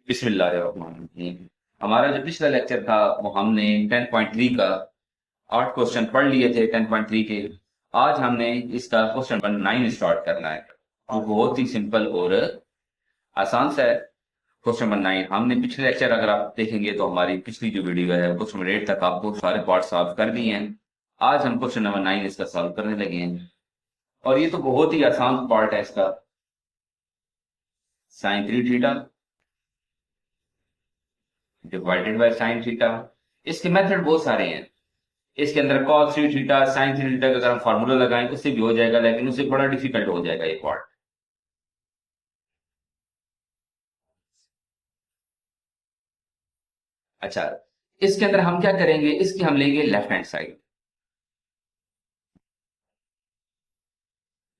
बिस्मिल्लाहिर्रहमानिर्रहीम। हमारा जो पिछला लेक्चर था वो हमने 10.3 का 8 क्वेश्चन पढ़ लिए थे 10.3 के। आज हमने इसका क्वेश्चन नंबर 9 स्टार्ट करना है। वो बहुत ही सिंपल और आसान सा है। क्वेश्चन नंबर 9 हमने पिछले लेक्चर अगर आप देखेंगे तो हमारी पिछली जो वीडियो है क्वेश्चन नंबर 8 तक आपको सारे पार्ट सॉल्व कर दिए हैं। आज हम क्वेश्चन नंबर 9 इसका सॉल्व करने लगे हैं और ये तो बहुत ही आसान पार्ट है इसका। Sine 3 theta divided by sine theta. इसके मेथड बहुत सारे हैं। इसके अंदर cos 3 थीटा sin 3 थीटा का अगर हम फार्मूला लगाएं उससे भी हो जाएगा, लेकिन उससे बड़ा डिफिकल्ट हो जाएगा ये पार्ट। अच्छा, इसके अंदर हम क्या करेंगे, इसकी हम लेंगे left hand side.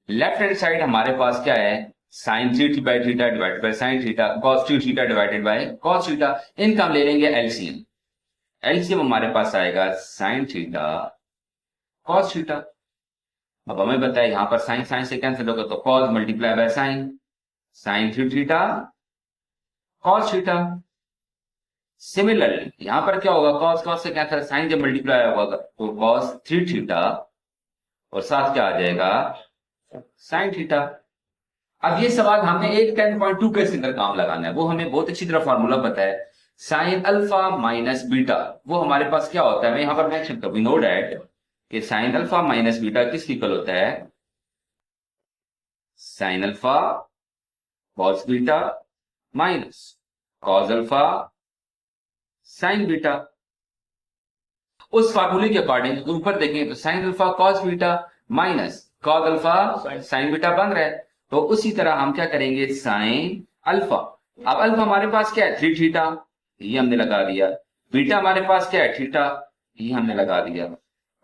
Left hand side हमारे पास क्या है, sin 3 by theta divided bye sin theta, cos 2 theta divided bye cos theta. इनका हम ले लेंगे एलसीएम। एलसीएम हमारे पास आएगा sin थीटा cos थीटा। अब हमें बताया यहां पर साइन साइन से कैंसिल होगा तो cos multiply by sign, sin 3 theta cos theta. Similarly यहां पर क्या होगा, cos cos से कैंसिल, साइन जब मल्टीप्लाई होगा तो cos 3 थीटा और साथ क्या आ जाएगा sin थीटा। अब ये सवाल हमने एक 10.2 के अंदर काम लगाना है, वो हमें बहुत अच्छी तरह फार्मूला पता है। साइन अल्फा माइनस बीटा, वो हमारे पास क्या होता है, मैं यहां पर मेंशन कर, वी नो डैट कि साइन अल्फा माइनस बीटा किस इक्वल होता है, sign alpha cos beta minus cos alpha sine beta. उस फार्मूले के अकॉर्डिंग ऊपर देखें तो sign alpha cos beta minus cos alpha sine beta बन रहा है। तो उसी तरह हम क्या करेंगे, साइन अल्फा। अब अल्फा हमारे पास क्या है, 3 थीटा, ये हमने लगा दिया। बीटा हमारे पास क्या है, थीटा, ये हमने लगा दिया।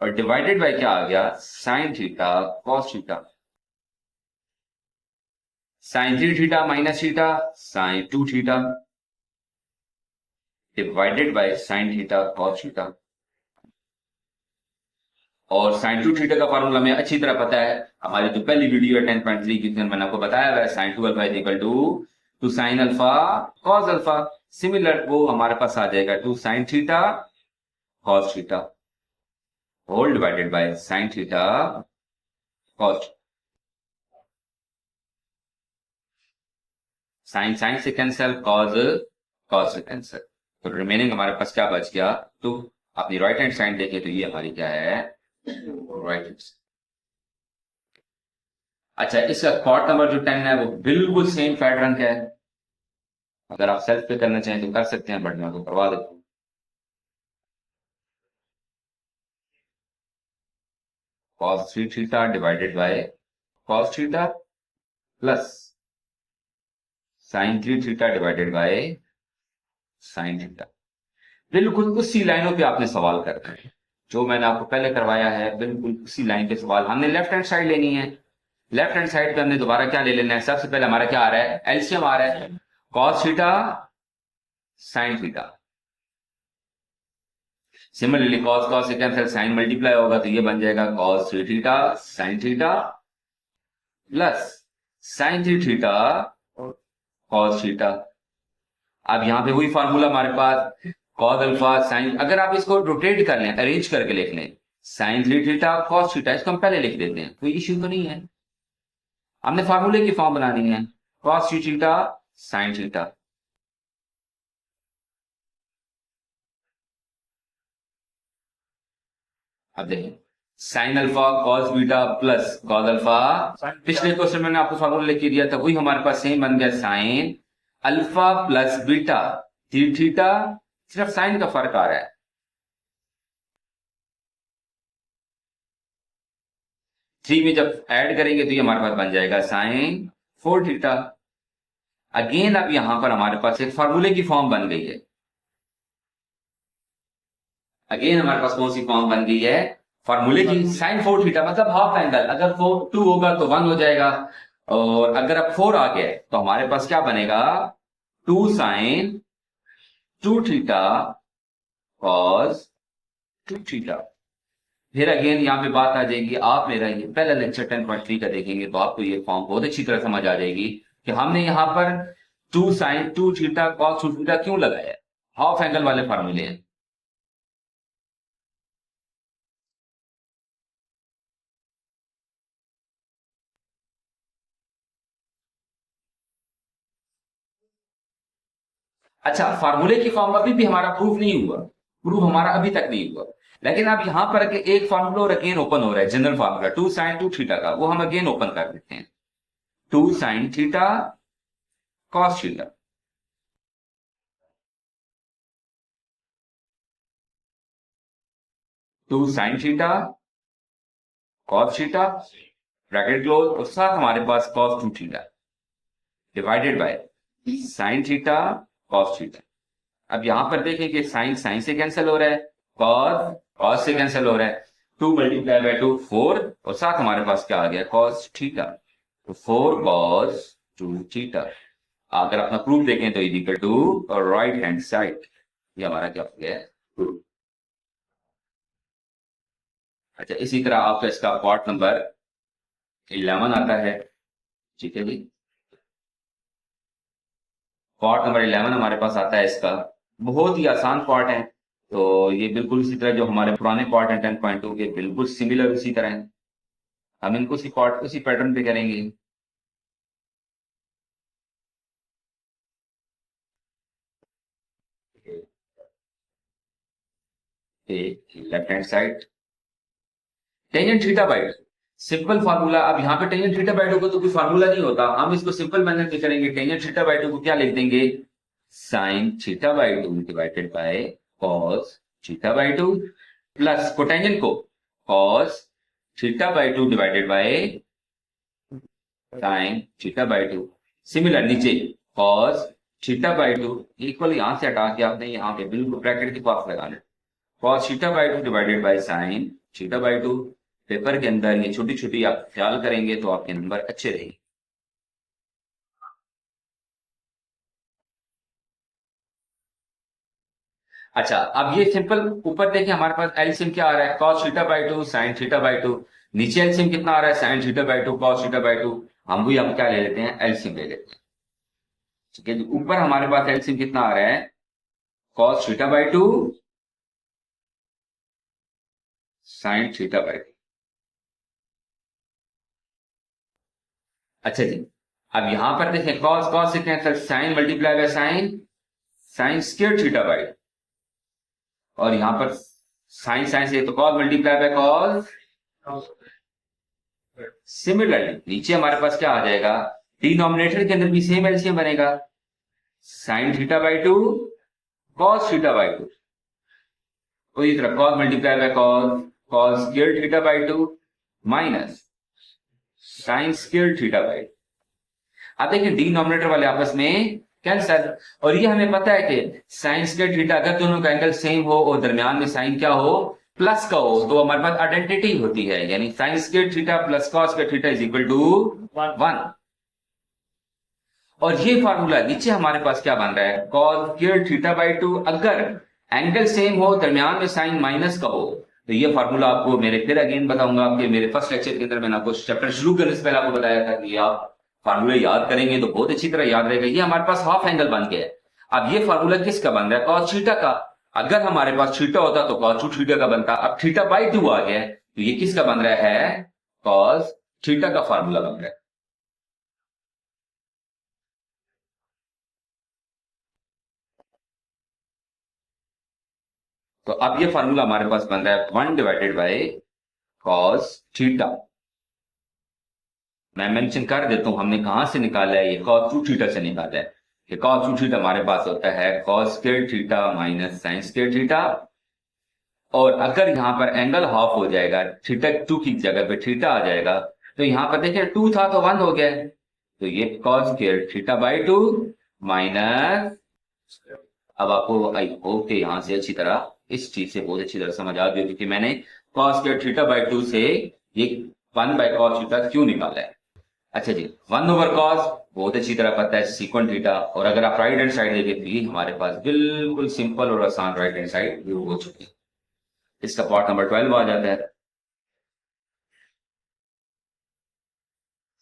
और डिवाइडेड बाय क्या आ गया, sine theta cos theta. Sine 3 theta minus theta sine 2 theta divided by sine theta cos theta. और साइन 2 थीटा का फार्मूला हमें अच्छी तरह पता है, हमारी जो पहली वीडियो है 10.3 की मैंने आपको बताया हुआ है, sine 2 alpha is equal to sine alpha cos alpha. Similar वो हमारे पास आ जाएगा 2 sine theta cos theta whole divided by sine theta cos. Sine sine से कैंसिल, कॉस कॉस से कैंसिल, तो रिमेनिंग हमारे पास क्या बच गया, तो अपनी राइट हैंड साइड देखें तो ये हमारी क्या है, राइट हैंड। अच्छा, इसका पार्ट नंबर जो 10 है वो बिल्कुल सेम पैटर्न का है। अगर आप सेल्फ पे करना चाहें तो कर सकते हैं, बट मैं आपको करवा देता हूँ। cos 3 theta divided bye cos theta plus sin 3 theta divided bye sin theta. बिल्कुल उसी लाइनों पे आपने सवाल करना है जो मैंने आपको पहले करवाया है, बिल्कुल उसी लाइन पे सवाल। हमने लेफ्ट हैंड साइड लेनी है। लेफ्ट हैंड साइड पे हमने दोबारा क्या ले लेना है, सबसे पहले हमारा क्या आ रहा है, एलसीएम आ रहा है, cos theta sin theta. Similarly cos cos से कैंसिल, साइन मल्टीप्लाई होगा तो ये बन जाएगा cos 3 theta sin theta plus sin 3 theta cos theta. अब यहां पे वही फार्मूला हमारे पास, cos अल्फा साइन, अगर आप इसको रोटेट कर लें, अरेंज करके लिख लें, sin 3 थीटा cos थीटा, इसको हम पहले लिख देते हैं, कोई इश्यू तो नहीं है। हमने फार्मूले की फॉर्म बनानी है, cos 3 थीटा sin थीटा। अब देखें, sign alpha cos beta plus cos alpha, पिछले क्वेश्चन में मैंने आपको फार्मूला लेके दिया था, वही हमारे पास सेम बन गया, sine alpha plus beta 3 theta, सिर्फ साइन का फर्क आ रहा है। 3 में जब ऐड करेंगे तो ये हमारे पास बन जाएगा साइन 4 थीटा। अगेन अब यहां पर हमारे पास एक फार्मूले की फॉर्म बन गई है। अगेन हमारे पास कौन सी फॉर्म बन गई है, फार्मूले की, साइन 4 थीटा मतलब हाफ एंगल, अगर 2 होगा तो 1 हो जाएगा, और अगर अब 4 आ गया तो हमारे पास क्या बनेगा, 2 साइन 2 थीटा कॉस 2 थीटा। फिर अगेन यहाँ पे बात आ जाएगी, आप मेरा ये पहला लेक्चर 10.3 का देखेंगे तो आपको ये फॉर्म बहुत अच्छी तरह समझ आ जाएगी कि हमने यहाँ पर two sine two theta cos two theta क्यों लगाया? हाफ एंगल वाले फार्मूले हैं। अच्छा, फार्मूले की फॉर्म अभी भी हमारा प्रूफ नहीं हुआ, प्रूफ हमारा अभी तक नहीं हुआ। लेकिन अब यहां पर एक फार्मूला और अगेन ओपन हो रहा है, general formula two sine two theta का, वो हम अगेन ओपन कर देते हैं। Two sine theta cos theta, two sine theta cos theta, bracket close, और साथ हमारे पास cos two theta divided by sine theta cos theta. अब यहां पर देखें कि साइन साइन से कैंसिल हो रहा है, कॉस कॉस से कैंसिल हो रहा है, 2 × 2 4, और साथ हमारे पास क्या आ गया, कॉस थीटा, तो 4 cos 2 थीटा। अगर अपना प्रूफ देखें तो is equal to right hand side, ये हमारा क्या हो गया प्रूफ। अच्छा, इसी तरह आपका इसका पार्ट नंबर 11 आता है, ठीक है जी। पार्ट नंबर 11 हमारे पास आता है इसका, बहुत ही आसान पार्ट है। तो ये बिल्कुल इसी तरह जो हमारे पुराने पार्ट हैं 10.2 के, बिल्कुल सिमिलर उसी तरह है। हम इनको उसी पार्ट उसी पैटर्न पे करेंगे। Left hand side tangent theta by to, simple formula. अब यहाँ पे टेंजेंट थीटा बाई टू को तो कोई फार्मूला नहीं होता, हम इसको सिंपल मैथड में करेंगे। टेंजेंट थीटा बाई टू को क्या लिख देंगे, sine theta by two divided by cos theta by two, plus cotangent को cos theta by two divided by sine theta by two. Similar नीचे cos theta by two equal, यहां से हटा के आपने यहाँ पे बिल्कुल ब्रैकेट के पास लगाना, cos theta by two divided by sine theta by to. Paper के अंदर ये छोटी छोटी आप ख्याल करेंगे तो आपके नंबर अच्छे रहेंगे। अच्छा, अब ये सिंपल ऊपर देखिए हमारे पास एलसीएम क्या आ रहा है, cos theta by two sine theta by to. नीचे एलसीएम कितना आ रहा है, sign theta by to cos theta by to. हम भी हम क्या ले लेते हैं, एलसीएम ले लेते हैं, ठीक है जी। ऊपर हमारे पास एलसीएम कितना आ रहा है, cos theta by two sine theta by two. अच्छा जी, अब यहां पर देखें cos cos से cancel, sine multiply by sine, sine square theta by, और यहां पर साइन साइन से तो cos multiply by cos। Similarly नीचे हमारे पास क्या आ जाएगा, डिनोमिनेटर के अंदर भी सेम एलसीएम बनेगा, sign theta by to cos theta by to, तो इस तरह cos multiply by cos, cos square theta by to minus sign square theta by to. अब देखिए डिनोमिनेटर वाले आपस में कैंसिल, और ये हमें पता है कि साइन स्क्वायर थीटा अगर दोनों का एंगल सेम हो और दरमियान में साइन क्या हो, प्लस का हो, तो हमारे पास आइडेंटिटी होती है, यानी sine square theta plus cos square theta is equal to 1। और ये फार्मूला नीचे हमारे पास क्या बन रहा है, cos square theta by to, अगर एंगल सेम हो दरमियान में साइन माइनस का हो, तो ये फार्मूला आपको मेरे फिर अगेन बताऊंगा, आपके मेरे फर्स्ट लेक्चर के अंदर मैंने आपको चैप्टर शुरू करने से पहले आपको बताया था कि आप फार्मूले याद करेंगे तो बहुत अच्छी तरह याद रहेगा। ये हमारे पास हाफ एंगल बन गया है। अब ये फार्मूला किसका बन रहा है, कॉस थीटा का। अगर हमारे पास थीटा होता तो कॉस टू थीटा का बनता, अब थीटा बाई टू आ गया है, तो ये किसका बन रहा है, कॉस थीटा का फार्मूला बन रहा है। तो अब ये फार्मूला हमारे पास बन रहा है 1 डिवाइडेड बाय कॉस थीटा। मैं मेंशन कर देता हूं हमने कहां से निकाला है, ये कॉस टू थीटा से निकाला है। कि कॉस टू थीटा हमारे पास होता है cos square theta minus sign square theta, और अगर यहां पर एंगल हाफ हो जाएगा, थीटा टू की जगह पे थीटा आ जाएगा, तो यहां पर देखिए टू था तो 1 हो गया, तो ये cos square theta by to minus. अब आपको आई होप कि यहां से अच्छी तरह इस चीज से बहुत अच्छी तरह समझ आ गई होगी कि मैंने cos square theta by to से ये 1 बाय कॉस थीटा क्यों निकाला है। अच्छा जी, 1/cos बहुत अच्छी तरह पता है सीक्वेंट थीटा, और अगर आप राइट हैंड साइड देखें तो ये हमारे पास बिल्कुल सिंपल और आसान राइट हैंड साइड व्यू हो चुकी है। इसका पार्ट नंबर 12 आ जाता है,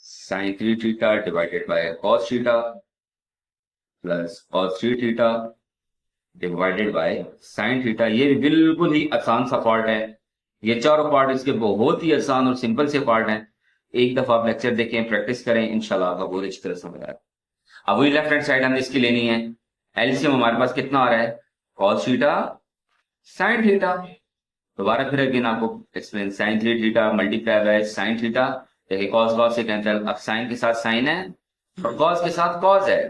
sine 3 theta divided by cos theta. Plus cos 3 theta divided by sine theta. ये भी बिल्कुल ही आसान सा पार्ट है, ये चारों पार्ट इसके बहुत ही आसान और सिंपल से पार्ट हैं। एक दफा आप लेक्चर देखें, प्रैक्टिस करें, इंशाल्लाह आपको बहुत अच्छी तरह समझ आएगा। अब वही लेफ्ट हैंड साइड हमने इसकी लेनी है। एलसीएम हमारे पास कितना आ रहा है, कॉस थीटा साइन थीटा। दोबारा फिर अगेन आपको explain, sine 3 theta multiply by sine theta. देखिए कॉस कॉस से कैंसिल, अब साइन के साथ साइन है और कॉस के साथ कॉस है,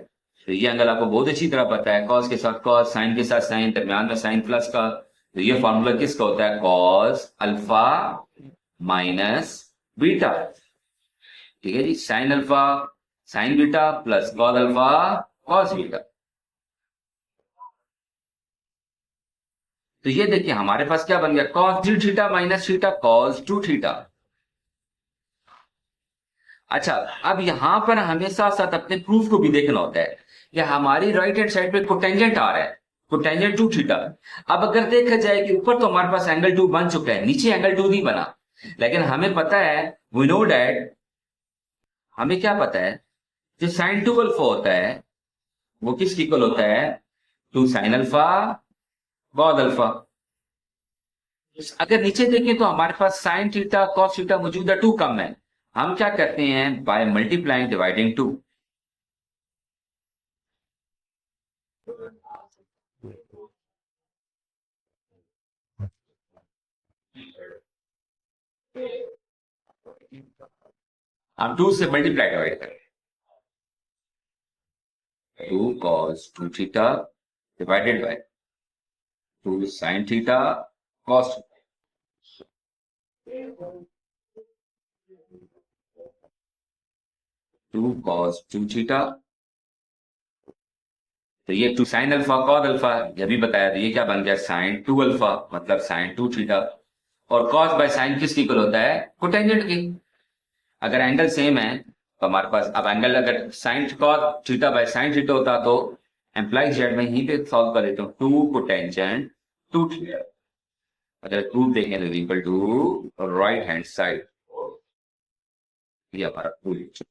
तो ये एंगल आपको बहुत अच्छी तरह पता है, कॉस के साथ कॉस, साइन के साथ साइन, दरमियान में साइन प्लस का, तो ये फॉर्मूला किसका होता है, कॉस अल्फा माइनस बीटा। ठीक है जी, sine alpha sine beta plus cos alpha cos beta. तो ये देखिए हमारे पास क्या बन गया, cos 3 theta minus theta cos 2 theta. अच्छा, अब यहां पर हमें साथ साथ अपने प्रूफ को भी देखना होता है कि हमारी राइट हैंड साइड पे कोटेंजेंट आ रहा है, कोटेंजेंट 2 थीटा। अब अगर देखा जाए कि ऊपर तो हमारे पास एंगल 2 बन चुका है, नीचे एंगल 2 नहीं बना, लेकिन हमें पता है, वी नो डैट, हमें क्या पता है, जो साइन 2 अल्फा होता है वो किस इक्वल होता है, 2 साइन अल्फा कॉस अल्फा। अगर नीचे देखें तो हमारे पास साइन थीटा कॉस थीटा मौजूद है, 2 कम है, हम क्या करते हैं, बाय मल्टीप्लाइंग डिवाइडिंग 2। हम 2 से मल्टीप्लाई डिवाइड करें, 2 cos 2 theta divided bye 2 sin theta cos 2 cos 2 theta. तो ये 2 sin अल्फा cos अल्फा, ये भी बताया, तो ये क्या बन गया, sin 2 अल्फा मतलब sin 2 थीटा। और cos बाय sin किसकी इक्वल होता है, कोटेंजेंट की। अगर एंगल सेम है तो हमारे पास, अब एंगल अगर sin cos theta by sin theta होता तो एम्प्लाई जेड में यहीं पे सॉल्व कर देता हूं, 2 कोटेंजेंट 2 थीटा। अगर प्रूफ देखें तो equal to right hand side, ये हमारा प्रूफ।